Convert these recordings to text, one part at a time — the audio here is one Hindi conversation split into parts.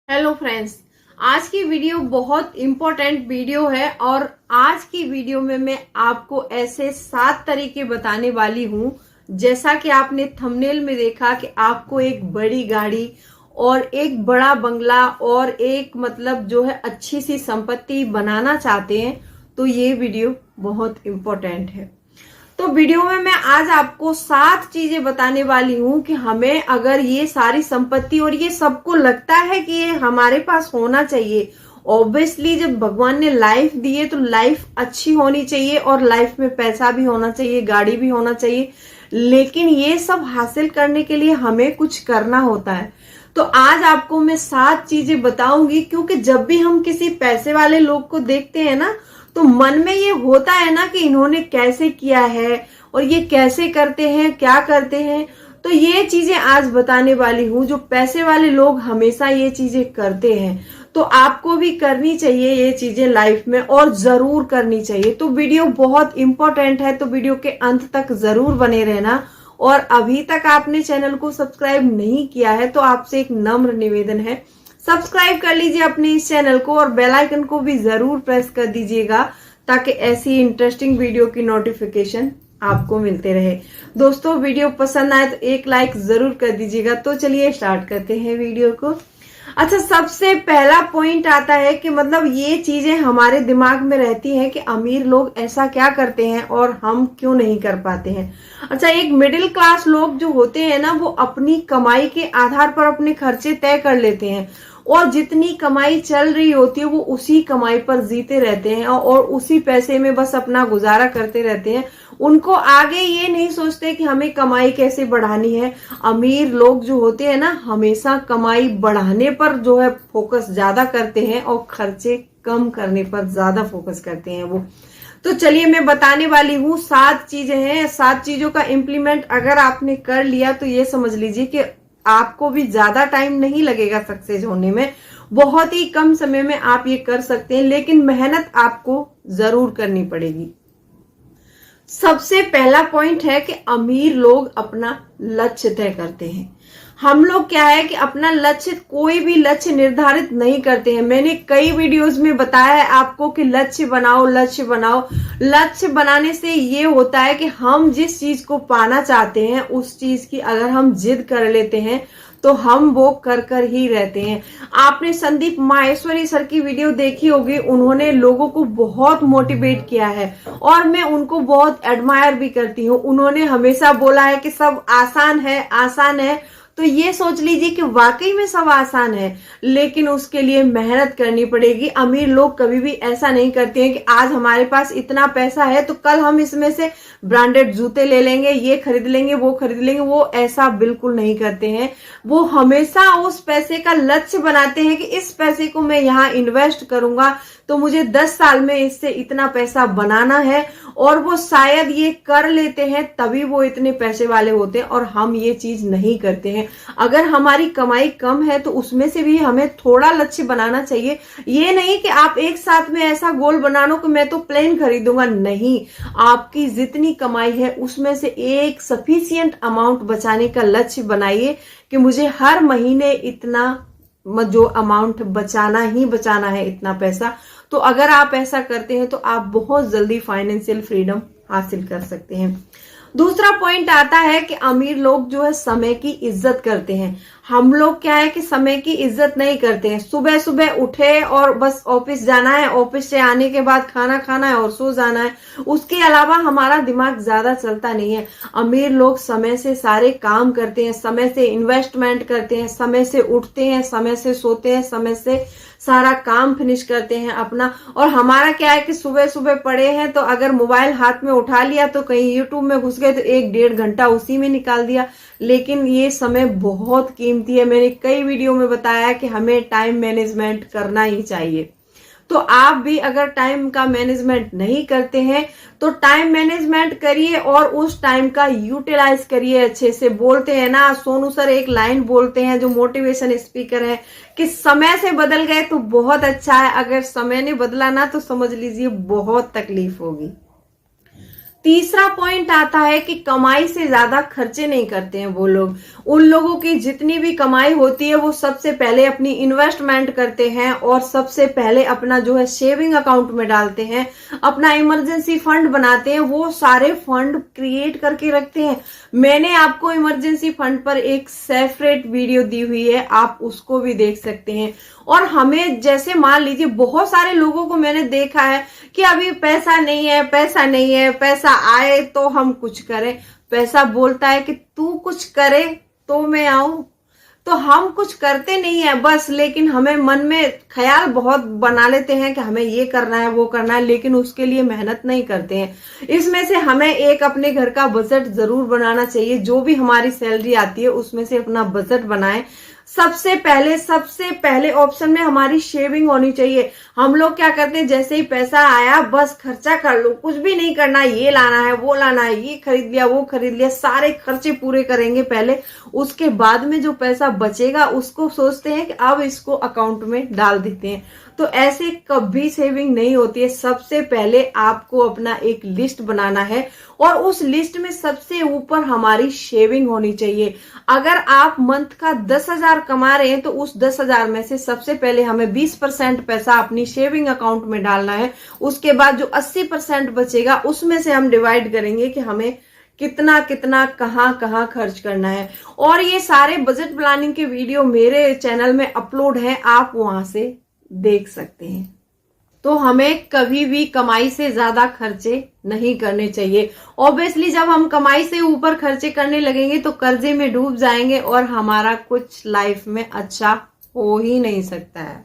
हेलो फ्रेंड्स, आज की वीडियो बहुत इम्पोर्टेंट वीडियो है और आज की वीडियो में मैं आपको ऐसे 7 तरीके बताने वाली हूं। जैसा कि आपने थंबनेल में देखा कि आपको एक बड़ी गाड़ी और एक बड़ा बंगला और एक जो है अच्छी सी संपत्ति बनाना चाहते हैं, तो ये वीडियो बहुत इम्पोर्टेंट है। तो वीडियो में मैं आज आपको 7 चीजें बताने वाली हूं कि हमें अगर ये सारी संपत्ति और ये सबको लगता है कि ये हमारे पास होना चाहिए। ऑब्वियसली जब भगवान ने लाइफ दी है तो लाइफ अच्छी होनी चाहिए और लाइफ में पैसा भी होना चाहिए, गाड़ी भी होना चाहिए, लेकिन ये सब हासिल करने के लिए हमें कुछ करना होता है। तो आज आपको मैं 7 चीजें बताऊंगी, क्योंकि जब भी हम किसी पैसे वाले लोग को देखते हैं ना, तो मन में ये होता है ना कि इन्होंने कैसे किया है और ये कैसे करते हैं, क्या करते हैं। तो ये चीजें आज बताने वाली हूं, जो पैसे वाले लोग हमेशा ये चीजें करते हैं, तो आपको भी करनी चाहिए ये चीजें लाइफ में, और जरूर करनी चाहिए। तो वीडियो बहुत इंपॉर्टेंट है, तो वीडियो के अंत तक जरूर बने रहना। और अभी तक आपने चैनल को सब्सक्राइब नहीं किया है तो आपसे एक नम्र निवेदन है, सब्सक्राइब कर लीजिए अपने इस चैनल को और बेल आइकन को भी जरूर प्रेस कर दीजिएगा, ताकि ऐसी इंटरेस्टिंग वीडियो की नोटिफिकेशन आपको मिलते रहे। दोस्तों, वीडियो पसंद आए तो एक लाइक जरूर कर दीजिएगा। तो चलिए स्टार्ट करते हैं वीडियो को। अच्छा, सबसे पहला पॉइंट आता है कि ये चीजें हमारे दिमाग में रहती हैं कि अमीर लोग ऐसा क्या करते हैं और हम क्यों नहीं कर पाते हैं। अच्छा, एक मिडिल क्लास लोग जो होते हैं ना, वो अपनी कमाई के आधार पर अपने खर्चे तय कर लेते हैं और जितनी कमाई चल रही होती है वो उसी कमाई पर जीते रहते हैं और उसी पैसे में बस अपना गुजारा करते रहते हैं। उनको आगे ये नहीं सोचते कि हमें कमाई कैसे बढ़ानी है। अमीर लोग जो होते हैं ना, हमेशा कमाई बढ़ाने पर जो है फोकस ज्यादा करते हैं और खर्चे कम करने पर ज्यादा फोकस करते हैं वो। तो चलिए, मैं बताने वाली हूँ 7 चीजें हैं। 7 चीजों का इम्प्लीमेंट अगर आपने कर लिया तो ये समझ लीजिए कि आपको भी ज्यादा टाइम नहीं लगेगा सक्सेस होने में। बहुत ही कम समय में आप ये कर सकते हैं, लेकिन मेहनत आपको जरूर करनी पड़ेगी। सबसे पहला पॉइंट है कि अमीर लोग अपना लक्ष्य तय करते हैं। हम लोग क्या है कि अपना लक्ष्य, कोई भी लक्ष्य निर्धारित नहीं करते हैं। मैंने कई वीडियोस में बताया है आपको कि लक्ष्य बनाओ, लक्ष्य बनाओ। लक्ष्य बनाने से ये होता है कि हम जिस चीज को पाना चाहते हैं उस चीज की अगर हम जिद कर लेते हैं तो हम वो कर कर ही रहते हैं। आपने संदीप माहेश्वरी सर की वीडियो देखी होगी, उन्होंने लोगों को बहुत मोटिवेट किया है और मैं उनको बहुत एडमायर भी करती हूँ। उन्होंने हमेशा बोला है कि सब आसान है, आसान है। तो ये सोच लीजिए कि वाकई में सब आसान है, लेकिन उसके लिए मेहनत करनी पड़ेगी। अमीर लोग कभी भी ऐसा नहीं करते हैं कि आज हमारे पास इतना पैसा है तो कल हम इसमें से ब्रांडेड जूते ले लेंगे, ये खरीद लेंगे, वो खरीद लेंगे। वो ऐसा बिल्कुल नहीं करते हैं। वो हमेशा उस पैसे का लक्ष्य बनाते हैं कि इस पैसे को मैं यहाँ इन्वेस्ट करूंगा तो मुझे 10 साल में इससे इतना पैसा बनाना है, और वो शायद ये कर लेते हैं तभी वो इतने पैसे वाले होते हैं, और हम ये चीज नहीं करते हैं। अगर हमारी कमाई कम है तो उसमें से भी हमें थोड़ा लक्ष्य बनाना चाहिए। ये नहीं कि आप एक साथ में ऐसा गोल बना लो कि मैं तो प्लेन खरीदूंगा। नहीं, आपकी जितनी कमाई है उसमें से एक सफिशिएंट अमाउंट बचाने का लक्ष्य बनाइए कि मुझे हर महीने इतना जो अमाउंट बचाना ही बचाना है, इतना पैसा। तो अगर आप ऐसा करते हैं तो आप बहुत जल्दी फाइनेंशियल फ्रीडम हासिल कर सकते हैं। दूसरा पॉइंट आता है कि अमीर लोग जो है समय की इज्जत करते हैं। हम लोग क्या है कि समय की इज्जत नहीं करते हैं। सुबह सुबह उठे और बस ऑफिस जाना है, ऑफिस से आने के बाद खाना खाना है और सो जाना है। उसके अलावा हमारा दिमाग ज्यादा चलता नहीं है। अमीर लोग समय से सारे काम करते हैं, समय से इन्वेस्टमेंट करते हैं, समय से उठते हैं, समय से सोते हैं, समय से सारा काम फिनिश करते हैं अपना। और हमारा क्या है कि सुबह सुबह पड़े हैं तो अगर मोबाइल हाथ में उठा लिया तो कहीं यूट्यूब में घुस गए तो 1-1.5 घंटा उसी में निकाल दिया। लेकिन ये समय बहुत कीमती है। मैंने कई वीडियो में बताया कि हमें टाइम मैनेजमेंट करना ही चाहिए। तो आप भी अगर टाइम का मैनेजमेंट नहीं करते हैं तो टाइम मैनेजमेंट करिए और उस टाइम का यूटिलाइज करिए अच्छे से। बोलते हैं ना, सोनू सर एक लाइन बोलते हैं जो मोटिवेशन स्पीकर है, कि समय से बदल गए तो बहुत अच्छा है, अगर समय ने बदला ना तो समझ लीजिए बहुत तकलीफ होगी। तीसरा पॉइंट आता है कि कमाई से ज्यादा खर्चे नहीं करते हैं वो लोग। उन लोगों की जितनी भी कमाई होती है वो सबसे पहले अपनी इन्वेस्टमेंट करते हैं और सबसे पहले अपना जो है सेविंग अकाउंट में डालते हैं, अपना इमरजेंसी फंड बनाते हैं, वो सारे फंड क्रिएट करके रखते हैं। मैंने आपको इमरजेंसी फंड पर एक सेपरेट वीडियो दी हुई है, आप उसको भी देख सकते हैं। और हमें जैसे मान लीजिए बहुत सारे लोगों को मैंने देखा है कि अभी पैसा नहीं है, पैसा नहीं है, पैसा आए तो हम कुछ करें। पैसा बोलता है कि तू कुछ करे तो मैं आऊं, तो हम कुछ करते नहीं है बस, लेकिन हमें मन में ख्याल बहुत बना लेते हैं कि हमें ये करना है वो करना है, लेकिन उसके लिए मेहनत नहीं करते हैं। इसमें से हमें एक अपने घर का बजट जरूर बनाना चाहिए। जो भी हमारी सैलरी आती है उसमें से अपना बजट बनाएं। सबसे पहले ऑप्शन में हमारी शेविंग होनी चाहिए। हम लोग क्या करते हैं, जैसे ही पैसा आया बस खर्चा कर लो, कुछ भी नहीं करना, ये लाना है वो लाना है, ये खरीद लिया वो खरीद लिया, सारे खर्चे पूरे करेंगे पहले। उसके बाद में जो पैसा बचेगा उसको सोचते हैं कि अब इसको अकाउंट में डाल देते हैं। तो ऐसे कभी सेविंग नहीं होती है। सबसे पहले आपको अपना एक लिस्ट बनाना है और उस लिस्ट में सबसे ऊपर हमारी शेविंग होनी चाहिए। अगर आप मंथ का 10,000 कमा रहे हैं तो उस 10,000 में से सबसे पहले हमें 20% पैसा अपनी शेविंग अकाउंट में डालना है। उसके बाद जो 80% बचेगा उसमें से हम डिवाइड करेंगे कि हमें कितना कितना कहाँ कहाँ खर्च करना है। और ये सारे बजट प्लानिंग के वीडियो मेरे चैनल में अपलोड है, आप वहां से देख सकते हैं। तो हमें कभी भी कमाई से ज्यादा खर्चे नहीं करने चाहिए। ऑब्वियसली जब हम कमाई से ऊपर खर्चे करने लगेंगे तो कर्जे में डूब जाएंगे और हमारा कुछ लाइफ में अच्छा हो ही नहीं सकता है।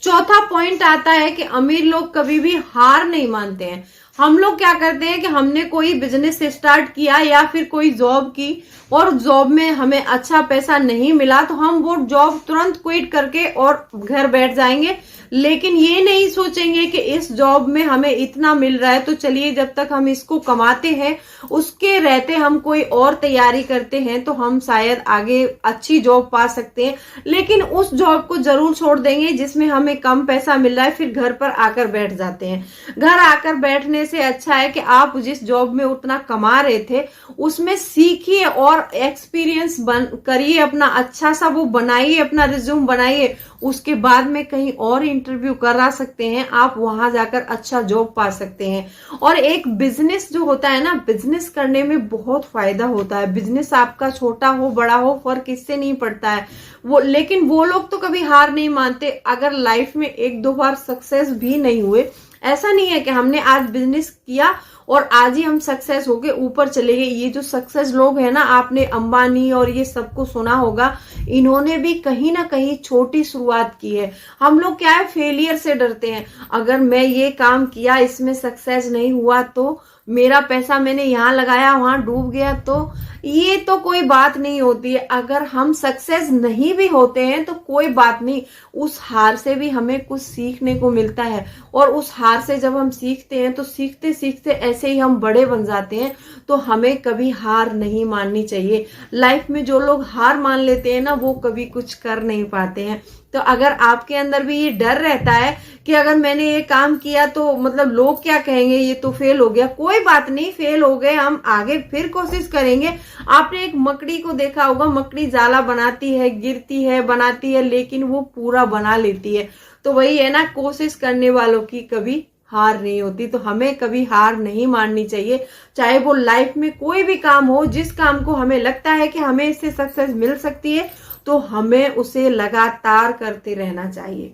चौथा पॉइंट आता है कि अमीर लोग कभी भी हार नहीं मानते हैं। हम लोग क्या करते हैं कि हमने कोई बिजनेस स्टार्ट किया या फिर कोई जॉब की और जॉब में हमें अच्छा पैसा नहीं मिला तो हम वो जॉब तुरंत क्विट करके और घर बैठ जाएंगे, लेकिन ये नहीं सोचेंगे कि इस जॉब में हमें इतना मिल रहा है तो चलिए जब तक हम इसको कमाते हैं उसके रहते हम कोई और तैयारी करते हैं तो हम शायद आगे अच्छी जॉब पा सकते हैं। लेकिन उस जॉब को जरूर छोड़ देंगे जिसमें हमें कम पैसा मिल रहा है, फिर घर पर आकर बैठ जाते हैं। घर आकर बैठने से अच्छा है कि आप जिस जॉब में उतना कमा रहे थे उसमें सीखिए और एक्सपीरियंस करिए, अपना अच्छा सा वो बनाइए, अपना रिज्यूम बनाइए। उसके बाद में कहीं और इंटरव्यू करा सकते हैं, आप वहां जाकर अच्छा जॉब पा सकते हैं। और एक बिजनेस जो होता है ना, बिजनेस करने में बहुत फायदा होता है। बिजनेस आपका छोटा हो बड़ा हो फर्क इससे नहीं पड़ता है वो, लेकिन वो लोग तो कभी हार नहीं मानते। अगर लाइफ में एक दो बार सक्सेस भी नहीं हुए, ऐसा नहीं है कि हमने आज बिजनेस किया और आज ही हम सक्सेस हो गए ऊपर चले गए। ये जो सक्सेस लोग हैं ना, आपने अंबानी और ये सबको सुना होगा, इन्होंने भी कहीं ना कहीं छोटी शुरुआत की है। हम लोग क्या है, फेलियर से डरते हैं। अगर मैं ये काम किया इसमें सक्सेस नहीं हुआ तो मेरा पैसा मैंने यहाँ लगाया वहां डूब गया, तो ये तो कोई बात नहीं होती है। अगर हम सक्सेस नहीं भी होते हैं तो कोई बात नहीं, उस हार से भी हमें कुछ सीखने को मिलता है। और उस हार से जब हम सीखते हैं तो सीखते सीखते ऐसे ही हम बड़े बन जाते हैं। तो हमें कभी हार नहीं माननी चाहिए। लाइफ में जो लोग हार मान लेते हैं ना, वो कभी कुछ कर नहीं पाते हैं। तो अगर आपके अंदर भी ये डर रहता है कि अगर मैंने ये काम किया तो मतलब लोग क्या कहेंगे, ये तो फेल हो गया, कोई बात नहीं, फेल हो गए, हम आगे फिर कोशिश करेंगे। आपने एक मकड़ी को देखा होगा, मकड़ी जाला बनाती है, गिरती है, बनाती है, लेकिन वो पूरा बना लेती है। तो वही है ना, कोशिश करने वालों की कभी हार नहीं होती। तो हमें कभी हार नहीं माननी चाहिए, चाहे वो लाइफ में कोई भी काम हो। जिस काम को हमें लगता है कि हमें इससे सक्सेस मिल सकती है तो हमें उसे लगातार करते रहना चाहिए।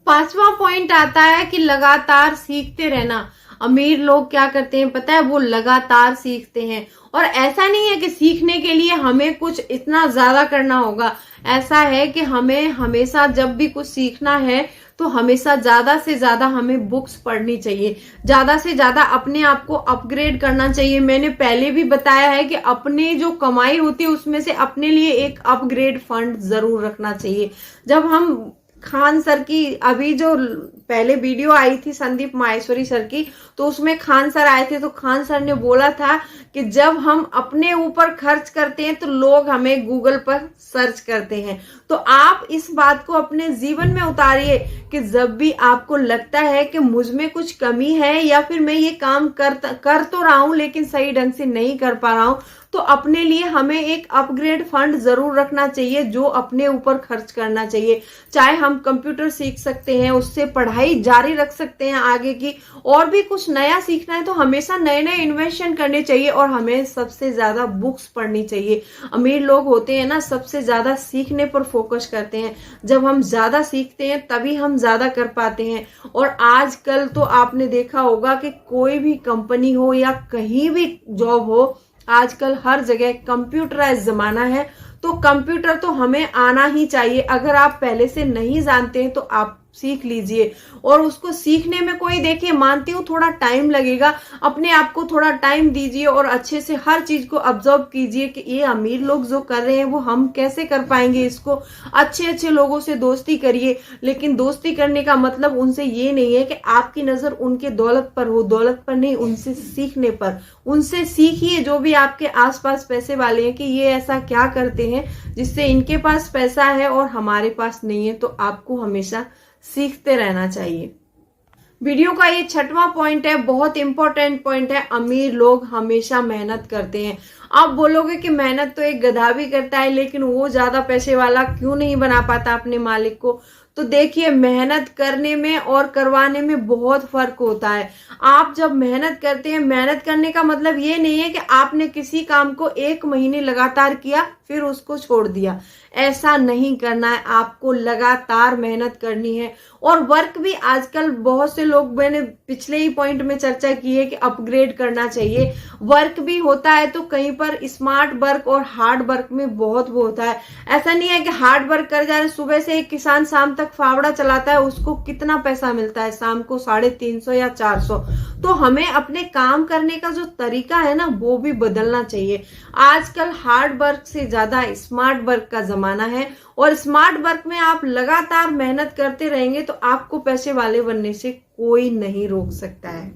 पांचवा पॉइंट आता है कि लगातार सीखते रहना। अमीर लोग क्या करते हैं पता है, वो लगातार सीखते हैं। और ऐसा नहीं है कि सीखने के लिए हमें कुछ इतना ज्यादा करना होगा। ऐसा है कि हमें हमेशा जब भी कुछ सीखना है तो हमेशा ज्यादा से ज्यादा हमें बुक्स पढ़नी चाहिए, ज्यादा से ज्यादा अपने आप को अपग्रेड करना चाहिए। मैंने पहले भी बताया है कि अपने जो कमाई होती है उसमें से अपने लिए एक अपग्रेड फंड जरूर रखना चाहिए। जब हम खान सर की अभी जो पहले वीडियो आई थी संदीप माहेश्वरी सर की, तो उसमें खान सर आए थे, तो खान सर ने बोला था कि जब हम अपने ऊपर खर्च करते हैं तो लोग हमें गूगल पर सर्च करते हैं। तो आप इस बात को अपने जीवन में उतारिए कि जब भी आपको लगता है कि मुझ में कुछ कमी है या फिर मैं ये काम कर तो रहा हूं लेकिन सही ढंग से नहीं कर पा रहा हूं, तो अपने लिए हमें एक अपग्रेड फंड जरूर रखना चाहिए जो अपने ऊपर खर्च करना चाहिए। चाहे हम कंप्यूटर सीख सकते हैं, उससे पढ़ाई जारी रख सकते हैं आगे की, और भी कुछ नया सीखना है तो हमेशा नए नए इन्वेंशन करने चाहिए, और हमें सबसे ज्यादा बुक्स पढ़नी चाहिए। अमीर लोग होते हैं ना, सबसे ज्यादा सीखने पर फोकस करते हैं। जब हम ज्यादा सीखते हैं तभी हम ज्यादा कर पाते हैं। और आजकल तो आपने देखा होगा कि कोई भी कंपनी हो या कहीं भी जॉब हो, आजकल हर जगह कंप्यूटराइज जमाना है, तो कंप्यूटर तो हमें आना ही चाहिए। अगर आप पहले से नहीं जानते हैं तो आप सीख लीजिए, और उसको सीखने में कोई, देखिए मानती हूँ थोड़ा टाइम लगेगा, अपने आप को थोड़ा टाइम दीजिए और अच्छे से हर चीज को ऑब्जर्व कीजिए कि ये अमीर लोग जो कर रहे हैं वो हम कैसे कर पाएंगे इसको। अच्छे अच्छे लोगों से दोस्ती करिए, लेकिन दोस्ती करने का मतलब उनसे ये नहीं है कि आपकी नजर उनके दौलत पर हो, दौलत पर नहीं, उनसे सीखने पर। उनसे सीखिए जो भी आपके आसपास पैसे वाले हैं कि ये ऐसा क्या करते हैं जिससे इनके पास पैसा है और हमारे पास नहीं है। तो आपको हमेशा सीखते रहना चाहिए। वीडियो का ये 6वां पॉइंट है, बहुत इंपॉर्टेंट पॉइंट है। अमीर लोग हमेशा मेहनत करते हैं। आप बोलोगे कि मेहनत तो एक गधा भी करता है, लेकिन वो ज्यादा पैसे वाला क्यों नहीं बना पाता अपने मालिक को? तो देखिए, मेहनत करने में और करवाने में बहुत फर्क होता है। आप जब मेहनत करते हैं, मेहनत करने का मतलब ये नहीं है कि आपने किसी काम को 1 महीने लगातार किया फिर उसको छोड़ दिया। ऐसा नहीं करना है, आपको लगातार मेहनत करनी है। और वर्क भी आजकल बहुत से लोग, मैंने पिछले ही पॉइंट में चर्चा की है कि अपग्रेड करना चाहिए। वर्क भी होता है तो कहीं पर स्मार्ट वर्क और हार्ड वर्क में बहुत वो होता है। ऐसा नहीं है कि हार्ड वर्क कर जा रहे, सुबह से एक किसान शाम तक फावड़ा चलाता है, उसको कितना पैसा मिलता है? शाम को 350 या 400। तो हमें अपने काम करने का जो तरीका है ना, वो भी बदलना चाहिए। आजकल हार्ड वर्क से ज्यादा स्मार्ट वर्क का जमाना है, और स्मार्ट वर्क में आप लगातार मेहनत करते रहेंगे तो आपको पैसे वाले बनने से कोई नहीं रोक सकता है।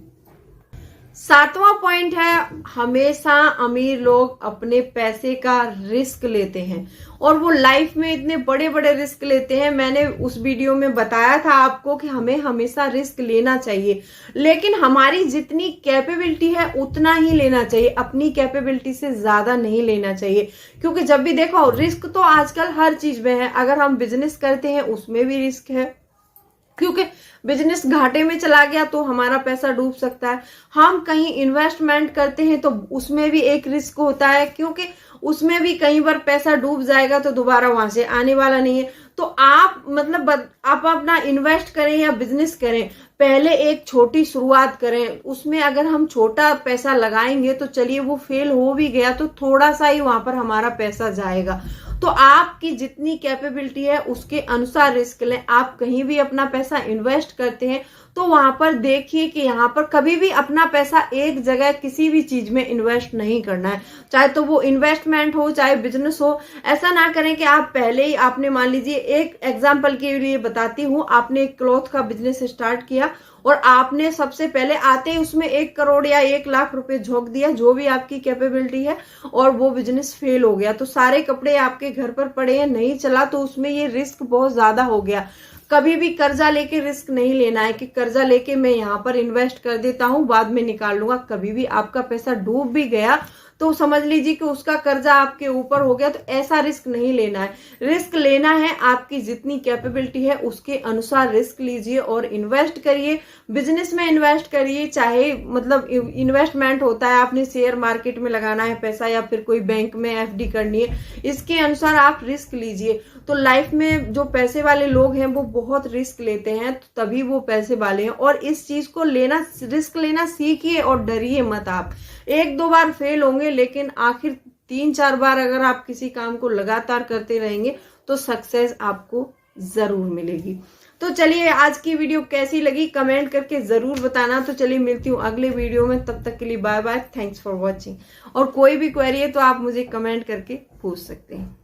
7वां पॉइंट है, हमेशा अमीर लोग अपने पैसे का रिस्क लेते हैं, और वो लाइफ में इतने बड़े बड़े रिस्क लेते हैं। मैंने उस वीडियो में बताया था आपको कि हमें हमेशा रिस्क लेना चाहिए, लेकिन हमारी जितनी कैपेबिलिटी है उतना ही लेना चाहिए, अपनी कैपेबिलिटी से ज्यादा नहीं लेना चाहिए। क्योंकि जब भी देखो, रिस्क तो आजकल हर चीज में है। अगर हम बिजनेस करते हैं उसमें भी रिस्क है, क्योंकि बिजनेस घाटे में चला गया तो हमारा पैसा डूब सकता है। हम कहीं इन्वेस्टमेंट करते हैं तो उसमें भी एक रिस्क होता है, क्योंकि उसमें भी कई बार पैसा डूब जाएगा तो दोबारा वहां से आने वाला नहीं है। तो आप आप अपना इन्वेस्ट करें या बिजनेस करें, पहले एक छोटी शुरुआत करें। उसमें अगर हम छोटा पैसा लगाएंगे तो चलिए वो फेल हो भी गया तो थोड़ा सा ही वहां पर हमारा पैसा जाएगा। तो आपकी जितनी कैपेबिलिटी है उसके अनुसार रिस्क लें। आप कहीं भी अपना पैसा इन्वेस्ट करते हैं तो वहां पर देखिए कि यहाँ पर कभी भी अपना पैसा एक जगह किसी भी चीज में इन्वेस्ट नहीं करना है, चाहे तो वो इन्वेस्टमेंट हो चाहे बिजनेस हो। ऐसा ना करें कि आप पहले ही, आपने मान लीजिए, एक एग्जांपल के लिए बताती हूँ, आपने एक क्लॉथ का बिजनेस स्टार्ट किया और आपने सबसे पहले आते ही उसमें 1 करोड़ या 1 लाख रुपए झोंक दिया, जो भी आपकी कैपेबिलिटी है, और वो बिजनेस फेल हो गया तो सारे कपड़े आपके घर पर पड़े हैं, नहीं चला, तो उसमें ये रिस्क बहुत ज्यादा हो गया। कभी भी कर्जा लेके रिस्क नहीं लेना है कि कर्जा लेके मैं यहाँ पर इन्वेस्ट कर देता हूँ बाद में निकाल लूंगा। कभी भी आपका पैसा डूब भी गया तो समझ लीजिए कि उसका कर्जा आपके ऊपर हो गया, तो ऐसा रिस्क नहीं लेना है। रिस्क लेना है, आपकी जितनी कैपेबिलिटी है उसके अनुसार रिस्क लीजिए और इन्वेस्ट करिए। बिजनेस में इन्वेस्ट करिए, चाहे इन्वेस्टमेंट होता है, आपने शेयर मार्केट में लगाना है पैसा या फिर कोई बैंक में एफडी करनी है, इसके अनुसार आप रिस्क लीजिए। तो लाइफ में जो पैसे वाले लोग हैं वो बहुत रिस्क लेते हैं, तो तभी वो पैसे वाले हैं। और इस चीज को रिस्क लेना सीखिए और डरिए मत। आप 1-2 बार फेल होंगे, लेकिन आखिर 3-4 बार अगर आप किसी काम को लगातार करते रहेंगे तो सक्सेस आपको जरूर मिलेगी। तो चलिए, आज की वीडियो कैसी लगी कमेंट करके जरूर बताना। तो चलिए, मिलती हूँ अगले वीडियो में, तब तक के लिए bye bye, thanks for watching. और कोई भी क्वेरी है तो आप मुझे कमेंट करके पूछ सकते हैं।